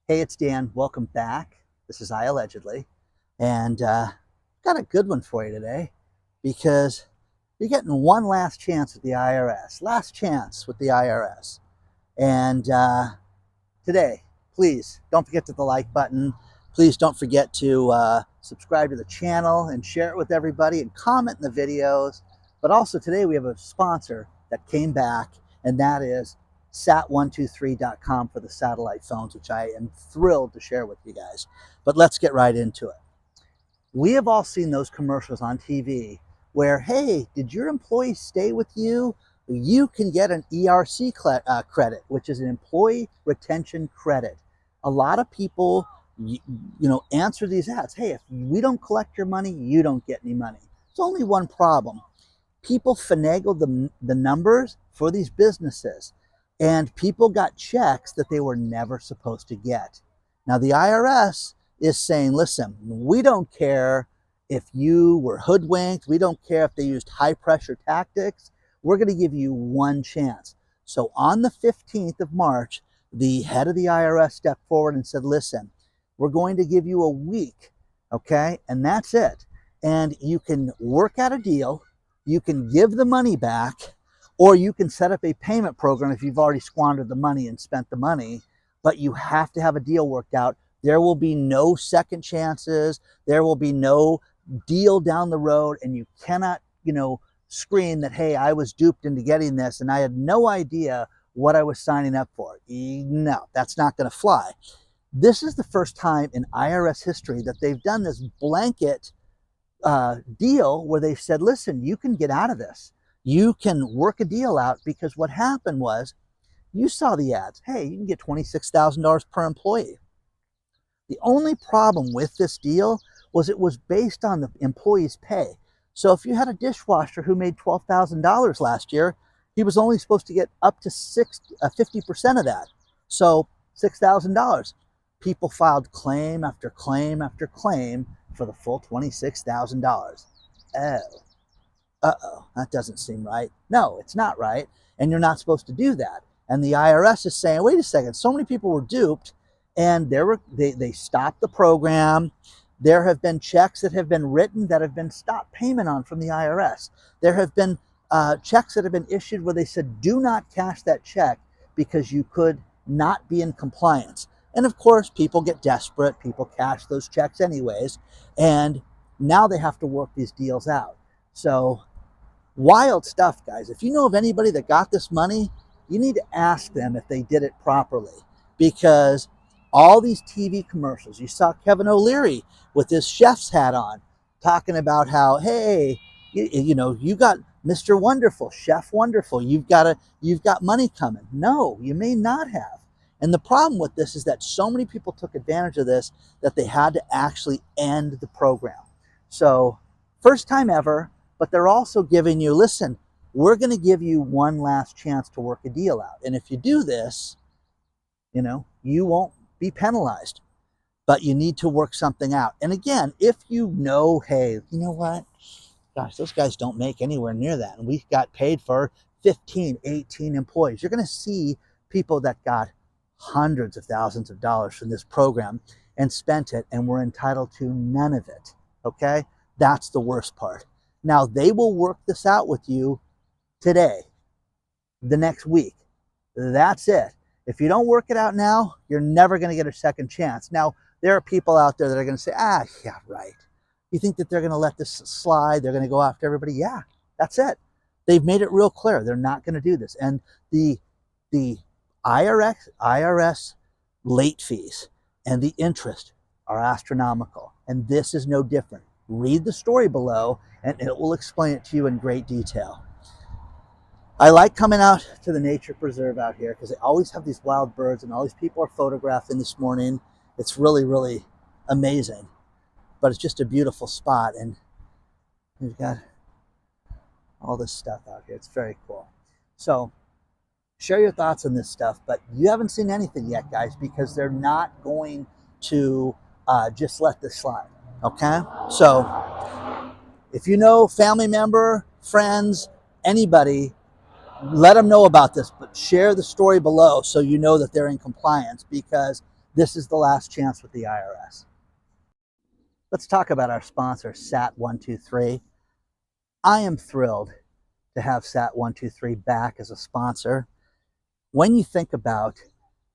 Hey, it's Dan. Welcome back. This is iAllegedly. And got a good one for you today because you're getting one last chance with the IRS. Last chance with the IRS. And today, please don't forget to hit the like button. Please don't forget to subscribe to the channel and share it with everybody and comment in the videos. But also today we have a sponsor that came back, and that is sat123.com for the satellite phones, which I am thrilled to share with you guys. But let's get right into it. We have all seen those commercials on TV where, hey, did your employee stay with you? You can get an ERC credit, which is an employee retention credit. A lot of people, answer these ads. Hey, if we don't collect your money, you don't get any money. It's only one problem. People finagled the numbers for these businesses, and people got checks that they were never supposed to get. Now, the IRS is saying, listen, we don't care if you were hoodwinked. We don't care if they used high-pressure tactics. We're going to give you one chance. So on the 15th of March, the head of the IRS stepped forward and said, listen, we're going to give you a week, okay? And that's it. And you can work out a deal. You can give the money back, or you can set up a payment program if you've already squandered the money and spent the money, but you have to have a deal worked out. There will be no second chances. There will be no deal down the road, and you cannot, scream that, hey, I was duped into getting this and I had no idea what I was signing up for. No, that's not going to fly. This is the first time in IRS history that they've done this blanket deal where they've said, listen, you can get out of this. You can work a deal out, because what happened was, you saw the ads. Hey, you can get $26,000 per employee. The only problem with this deal was it was based on the employee's pay. So if you had a dishwasher who made $12,000 last year, he was only supposed to get up to 50% of that. So $6,000. People filed claim after claim after claim for the full $26,000. That doesn't seem right. No, it's not right. And you're not supposed to do that. And the IRS is saying, wait a second, so many people were duped, and they stopped the program. There have been checks that have been written that have been stopped payment on from the IRS. There have been checks that have been issued where they said, do not cash that check because you could not be in compliance. And of course, people get desperate. People cash those checks anyways. And now they have to work these deals out. So wild stuff, guys. If you know of anybody that got this money, you need to ask them if they did it properly, because all these TV commercials, you saw Kevin O'Leary with his chef's hat on, talking about how, hey, you got Mr. Wonderful, Chef Wonderful, you've got money coming. No, you may not have. And the problem with this is that so many people took advantage of this that they had to actually end the program. So first time ever, but they're also giving you, listen, we're going to give you one last chance to work a deal out. And if you do this, you won't be penalized, but you need to work something out. And again, if hey, you know what? Gosh, those guys don't make anywhere near that. And we got paid for 15, 18 employees. You're going to see people that got hundreds of thousands of dollars from this program and spent it and were entitled to none of it. Okay? That's the worst part. Now, they will work this out with you today, the next week. That's it. If you don't work it out now, you're never going to get a second chance. Now, there are people out there that are going to say, yeah, right. You think that they're going to let this slide? They're going to go after everybody? Yeah, that's it. They've made it real clear. They're not going to do this. And the IRS late fees and the interest are astronomical. And this is no different. Read the story below, and it will explain it to you in great detail. I like coming out to the nature preserve out here because they always have these wild birds, and all these people are photographing this morning. It's really, really amazing. But it's just a beautiful spot, and we've got all this stuff out here. It's very cool. So share your thoughts on this stuff, but you haven't seen anything yet, guys, because they're not going to just let this slide, okay? So if you know family member, friends, anybody, let them know about this, but share the story below so you know that they're in compliance, because This is the last chance with the IRS. Let's talk about our sponsor, SAT123. I am thrilled to have SAT123 back as a sponsor. When you think about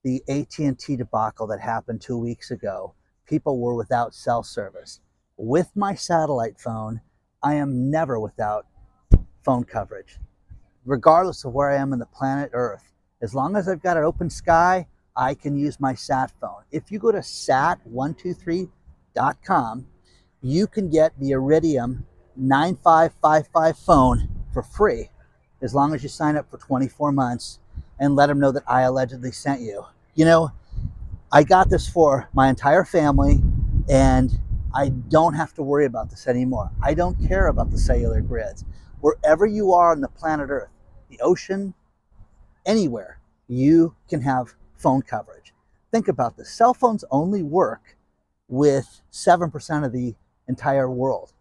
the AT&T debacle that happened 2 weeks ago, people were without cell service. With my satellite phone, I am never without phone coverage, regardless of where I am on the planet Earth. As long as I've got an open sky, I can use my sat phone. If you go to sat123.com, you can get the Iridium 9555 phone for free as long as you sign up for 24 months and let them know that I allegedly sent you. You know, I got this for my entire family, and I don't have to worry about this anymore. I don't care about the cellular grids. Wherever you are on the planet Earth, the ocean, anywhere, you can have phone coverage. Think about this. Cell phones only work with 7% of the entire world.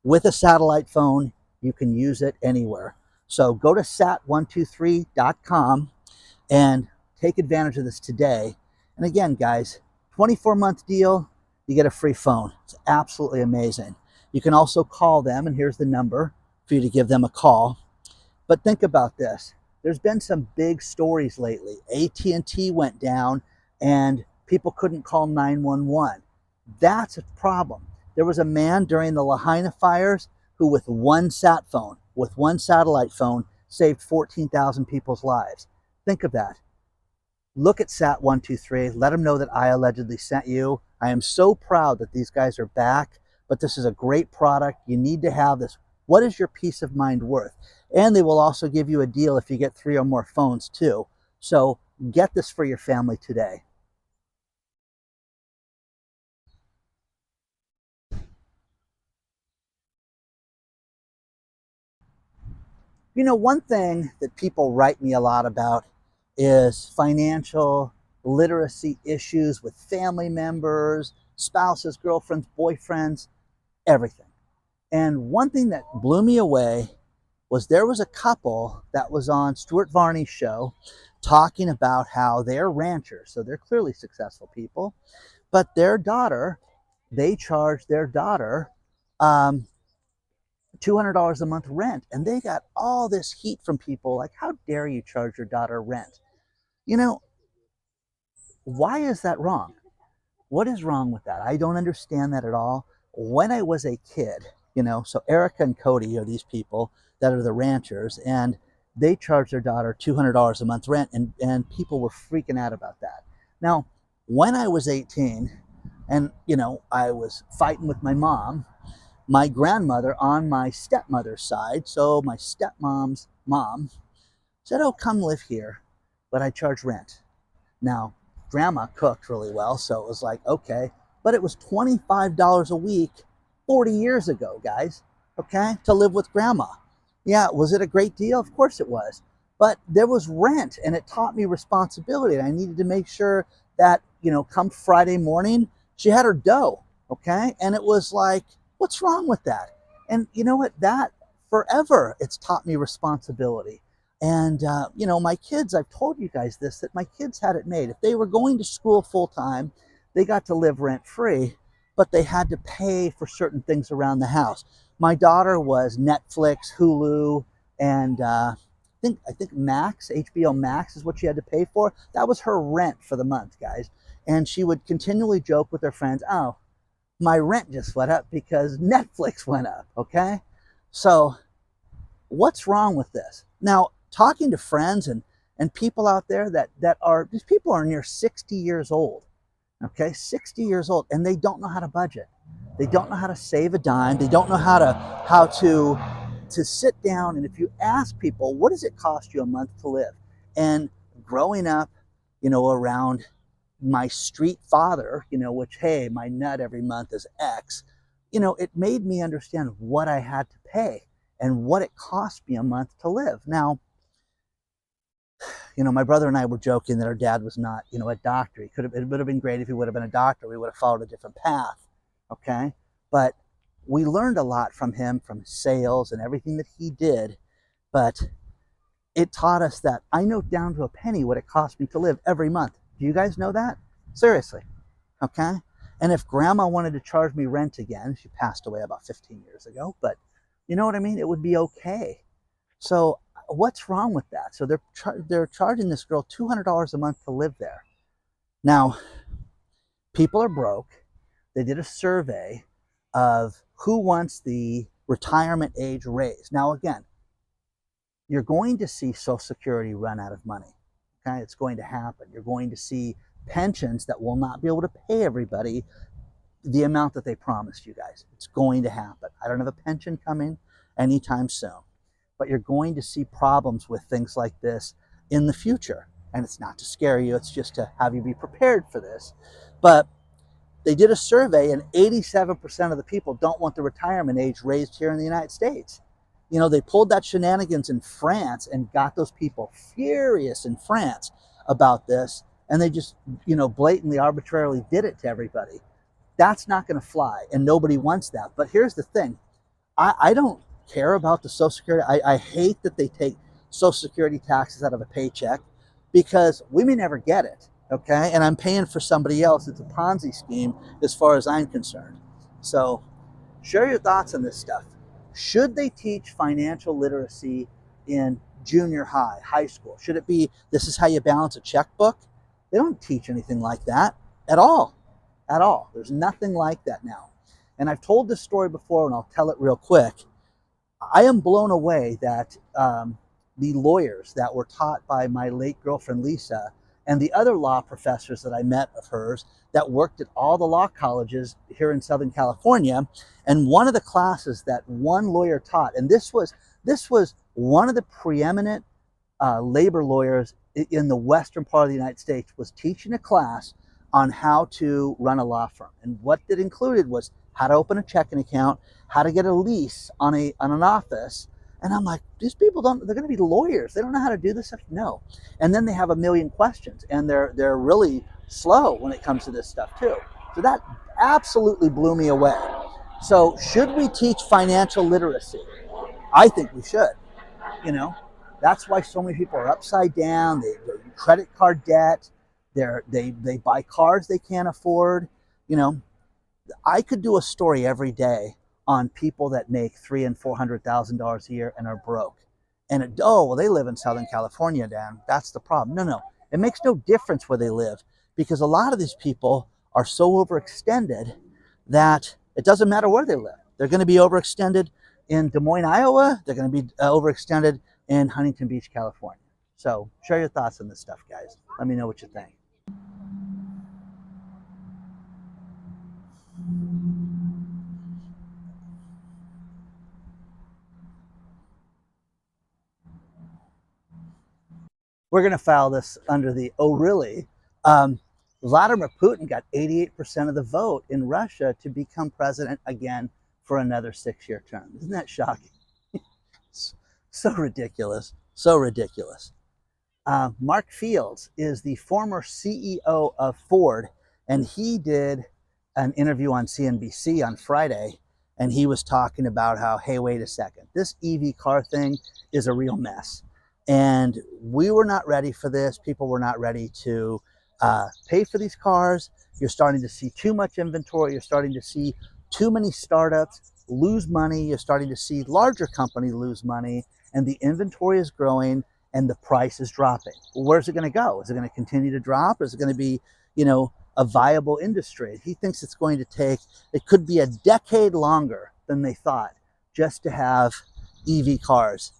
With a satellite phone, you can use it anywhere. So go to sat123.com and take advantage of this today. And again, guys, 24-month deal, you get a free phone. It's absolutely amazing. You can also call them, and here's the number for you to give them a call. But think about this. There's been some big stories lately. AT&T went down and people couldn't call 911. That's a problem. There was a man during the Lahaina fires who, with one sat phone, with one satellite phone, saved 14,000 people's lives. Think of that. Look at SAT123. Let them know that I allegedly sent you. I am so proud that these guys are back, but this is a great product. You need to have this. What is your peace of mind worth? And they will also give you a deal if you get 3 or more phones too. So get this for your family today. You know, one thing that people write me a lot about is financial literacy issues with family members, spouses, girlfriends, boyfriends, everything. And one thing that blew me away was there was a couple that was on Stuart Varney's show talking about how they're ranchers, so they're clearly successful people, but their daughter, they charged their daughter $200 a month rent, and they got all this heat from people like, how dare you charge your daughter rent? You know, why is that wrong? What is wrong with that? I don't understand that at all. When I was a kid, so Erica and Cody are these people that are the ranchers, and they charge their daughter $200 a month rent, and people were freaking out about that. Now, when I was 18, and I was fighting with my mom, my grandmother on my stepmother's side, so my stepmom's mom, said, oh, come live here, but I charge rent. Now, grandma cooked really well, so it was like, okay, but it was $25 a week 40 years ago, guys, okay, to live with grandma. Yeah, was it a great deal? Of course it was. But there was rent, and it taught me responsibility. And I needed to make sure that, come Friday morning, she had her dough, okay? And it was like, what's wrong with that? And you know what? That forever, it's taught me responsibility. And, my kids, I've told you guys this, that my kids had it made. If they were going to school full time, they got to live rent free, but they had to pay for certain things around the house. My daughter was Netflix, Hulu, and I think Max, HBO Max is what she had to pay for. That was her rent for the month, guys. And she would continually joke with her friends, oh, my rent just went up because Netflix went up, okay? So what's wrong with this? Now, talking to friends and people out there these people are near 60 years old, okay? 60 years old, and they don't know how to budget. They don't know how to save a dime. They don't know how to sit down. And if you ask people, what does it cost you a month to live? And growing up, around my street father, which, hey, my nut every month is X, it made me understand what I had to pay and what it cost me a month to live. Now, my brother and I were joking that our dad was not, a doctor. It would have been great if he would have been a doctor. We would have followed a different path, okay? But we learned a lot from him, from sales and everything that he did. But it taught us that I know down to a penny what it cost me to live every month. Do you guys know that? Seriously, okay? And if grandma wanted to charge me rent again, she passed away about 15 years ago, but you know what I mean? It would be okay. So what's wrong with that? So they're charging this girl $200 a month to live there. Now, people are broke. They did a survey of who wants the retirement age raised. Now, again, you're going to see Social Security run out of money. Okay, it's going to happen. You're going to see pensions that will not be able to pay everybody the amount that they promised you guys. It's going to happen. I don't have a pension coming anytime soon, but you're going to see problems with things like this in the future. And it's not to scare you, it's just to have you be prepared for this. But they did a survey, and 87% of the people don't want the retirement age raised here in the United States. You know, they pulled that shenanigans in France and got those people furious in France about this, and they just, you know, blatantly, arbitrarily did it to everybody. That's not going to fly, and nobody wants that. But here's the thing. I don't care about the Social Security. I hate that they take Social Security taxes out of a paycheck because we may never get it, okay? And I'm paying for somebody else. It's a Ponzi scheme as far as I'm concerned. So share your thoughts on this stuff. Should they teach financial literacy in junior high, high school? Should it be, this is how you balance a checkbook? They don't teach anything like that at all. At all. There's nothing like that now. And I've told this story before, and I'll tell it real quick. I am blown away that the lawyers that were taught by my late girlfriend Lisa and the other law professors that I met of hers that worked at all the law colleges here in Southern California, and one of the classes that one lawyer taught, and this was one of the preeminent labor lawyers in the western part of the United States, was teaching a class on how to run a law firm. And what it included was how to open a checking account, how to get a lease on an office. And I'm like, these people they're going to be lawyers. They don't know how to do this stuff. No. And then they have a million questions, and they're really slow when it comes to this stuff too. So that absolutely blew me away. So should we teach financial literacy? I think we should. You know, that's why so many people are upside down. They're in credit card debt. They buy cars they can't afford. You know, I could do a story every day on people that make $300,000 and $400,000 a year and are broke. And well, they live in Southern California, Dan. That's the problem. No, it makes no difference where they live, because a lot of these people are so overextended that it doesn't matter where they live. They're going to be overextended in Des Moines, Iowa. They're going to be overextended in Huntington Beach, California. So share your thoughts on this stuff, guys. Let me know what you think. We're going to file this under the, oh, really? Vladimir Putin got 88% of the vote in Russia to become president again for another 6-year term. Isn't that shocking? So ridiculous. So ridiculous. Mark Fields is the former CEO of Ford, and he did an interview on CNBC on Friday, and he was talking about how, hey, wait a second, this EV car thing is a real mess. And we were not ready for this. People were not ready to pay for these cars. You're starting to see too much inventory. You're starting to see too many startups lose money. You're starting to see larger companies lose money, and the inventory is growing and the price is dropping. Well, where's it going to go? Is it going to continue to drop? Or is it going to be, you know, a viable industry? He thinks it's going to take, it could be a decade longer than they thought just to have EV cars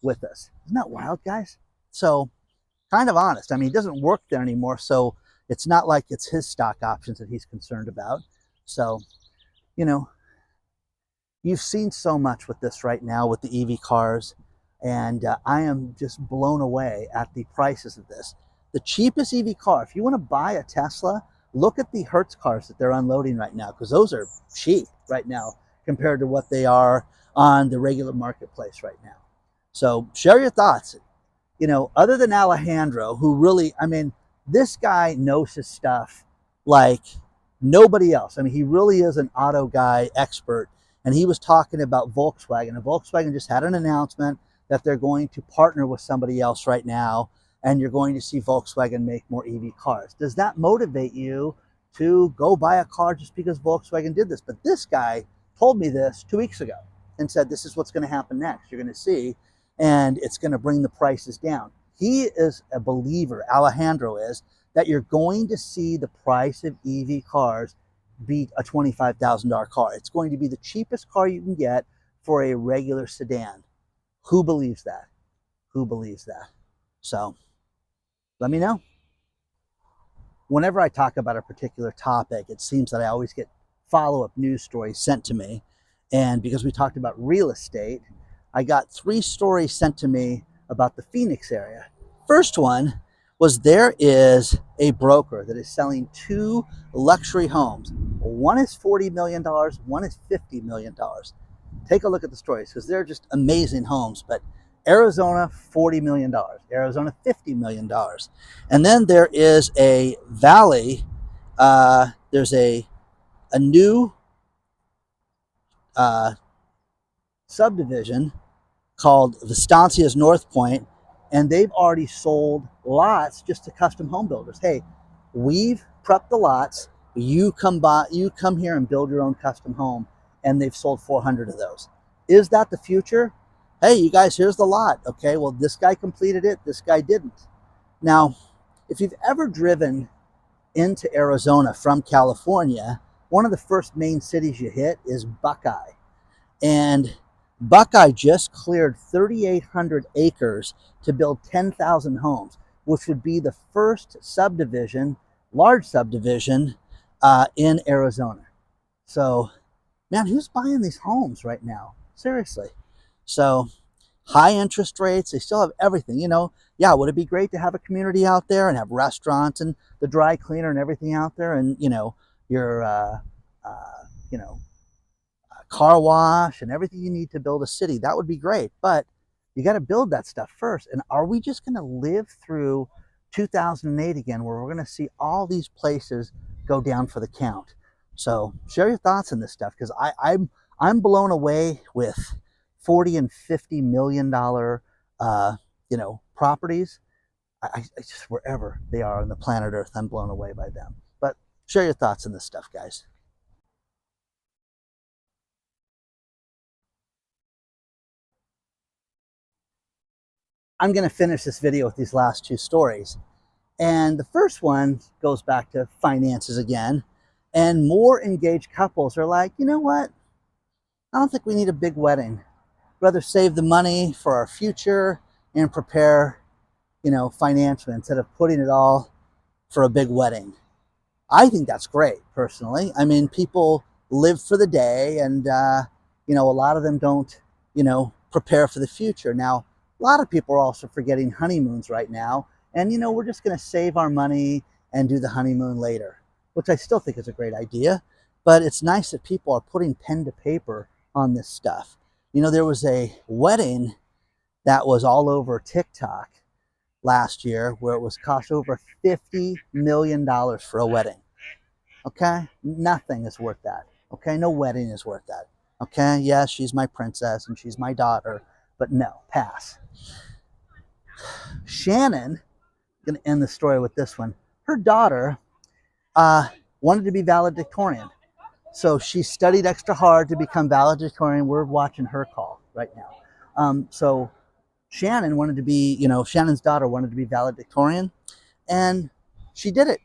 with us. Isn't that wild, guys? So kind of honest. I mean, he doesn't work there anymore, so it's not like it's his stock options that he's concerned about. So, you know, you've seen so much with this right now with the EV cars, and I am just blown away at the prices of this. The cheapest EV car, if you want to buy a Tesla, look at the Hertz cars that they're unloading right now, because those are cheap right now compared to what they are on the regular marketplace right now. So share your thoughts. You know, other than Alejandro, who really, I mean, this guy knows his stuff like nobody else. I mean, he really is an auto guy expert. And he was talking about Volkswagen. And Volkswagen just had an announcement that they're going to partner with somebody else right now and you're going to see Volkswagen make more EV cars. Does that motivate you to go buy a car just because Volkswagen did this? But this guy told me this 2 weeks ago and said, this is what's going to happen next. You're going to see, and it's going to bring the prices down. He is a believer, Alejandro is, that you're going to see the price of EV cars beat a $25,000 car. It's going to be the cheapest car you can get for a regular sedan. Who believes that? Who believes that? So let me know. Whenever I talk about a particular topic, it seems that I always get follow-up news stories sent to me. And because we talked about real estate, I got 3 stories sent to me about the Phoenix area. First one was, there is a broker that is selling 2 luxury homes. One is $40 million, one is $50 million. Take a look at the stories because they're just amazing homes. But Arizona, $40 million. Arizona, $50 million. And then there is a valley. There's a new subdivision called Vistancia's North Point, and they've already sold lots just to custom home builders. Hey, we've prepped the lots. You come here and build your own custom home, and they've sold 400 of those. Is that the future? Hey, you guys, here's the lot. Okay, well, this guy completed it, this guy didn't. Now, if you've ever driven into Arizona from California, one of the first main cities you hit is Buckeye. And Buckeye just cleared 3,800 acres to build 10,000 homes, which would be the first subdivision, large subdivision, in Arizona. So, man, who's buying these homes right now? Seriously. So, high interest rates, they still have everything. You know, yeah, would it be great to have a community out there and have restaurants and the dry cleaner and everything out there, and, you know, your, car wash and everything you need to build a city? That would be great, but you got to build that stuff first. And are we just going to live through 2008 again, where we're going to see all these places go down for the count? So share your thoughts on this stuff, because I'm blown away with 40 and 50 million dollar properties. I just, wherever they are on the planet Earth, I'm blown away by them. But share your thoughts on this stuff, guys. I'm going to finish this video with these last 2 stories. And the first one goes back to finances again. And more engaged couples are like, you know what? I don't think we need a big wedding. Rather save the money for our future and prepare, financially, instead of putting it all for a big wedding. I think that's great, personally. I mean, people live for the day, and, a lot of them don't, prepare for the future. Now, a lot of people are also forgetting honeymoons right now. And, we're just going to save our money and do the honeymoon later, which I still think is a great idea. But it's nice that people are putting pen to paper on this stuff. There was a wedding that was all over TikTok last year where it was cost over $50 million for a wedding. Okay? Nothing is worth that. Okay? No wedding is worth that. Okay? Yes, she's my princess and she's my daughter, but no, pass. Shannon, I'm going to end the story with this one. Her daughter wanted to be valedictorian. So she studied extra hard to become valedictorian. We're watching her call right now. So Shannon wanted to be, Shannon's daughter wanted to be valedictorian, and she did it.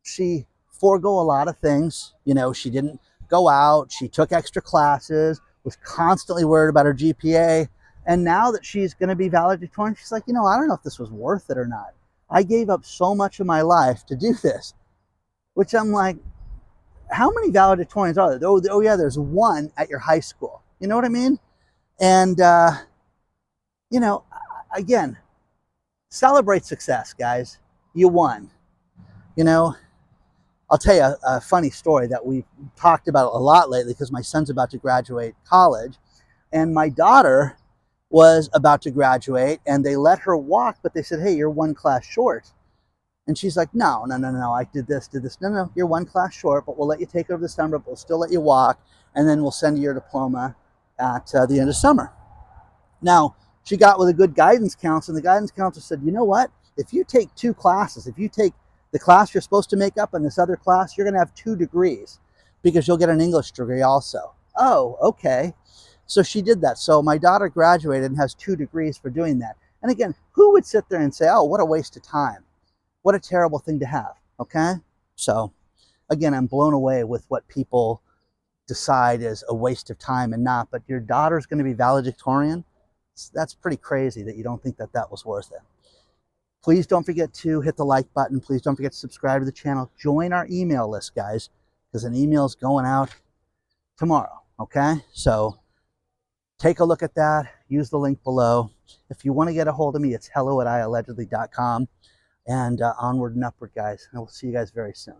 She forego a lot of things. She didn't go out. She took extra classes, was constantly worried about her GPA. And now that she's going to be valedictorian, she's like, I don't know if this was worth it or not. I gave up so much of my life to do this, which I'm like, how many valedictorians are there? Oh yeah, there's one at your high school. You know what I mean? And, again, celebrate success, guys. You won. I'll tell you a funny story that we've talked about a lot lately, because my son's about to graduate college, and my daughter was about to graduate, and they let her walk, but they said, hey, you're 1 class short. And she's like, no, I did this. No, you're 1 class short, but we'll let you take over the summer, but we'll still let you walk, and then we'll send you your diploma at the end of summer. Now, she got with a good guidance counselor, and the guidance counselor said, you know what? if you take 2 classes, if you take the class you're supposed to make up and this other class, you're going to have 2 degrees because you'll get an English degree also. Oh, okay. So she did that. So my daughter graduated and has 2 degrees for doing that. And again, who would sit there and say, oh, what a waste of time? What a terrible thing to have, okay? So again, I'm blown away with what people decide is a waste of time and not, but your daughter's going to be valedictorian. That's pretty crazy that you don't think that that was worth it. Please don't forget to hit the like button. Please don't forget to subscribe to the channel. Join our email list, guys, because an email is going out tomorrow, okay? So take a look at that. Use the link below. If you want to get a hold of me, it's hello@iallegedly.com. And onward and upward, guys. And we'll see you guys very soon.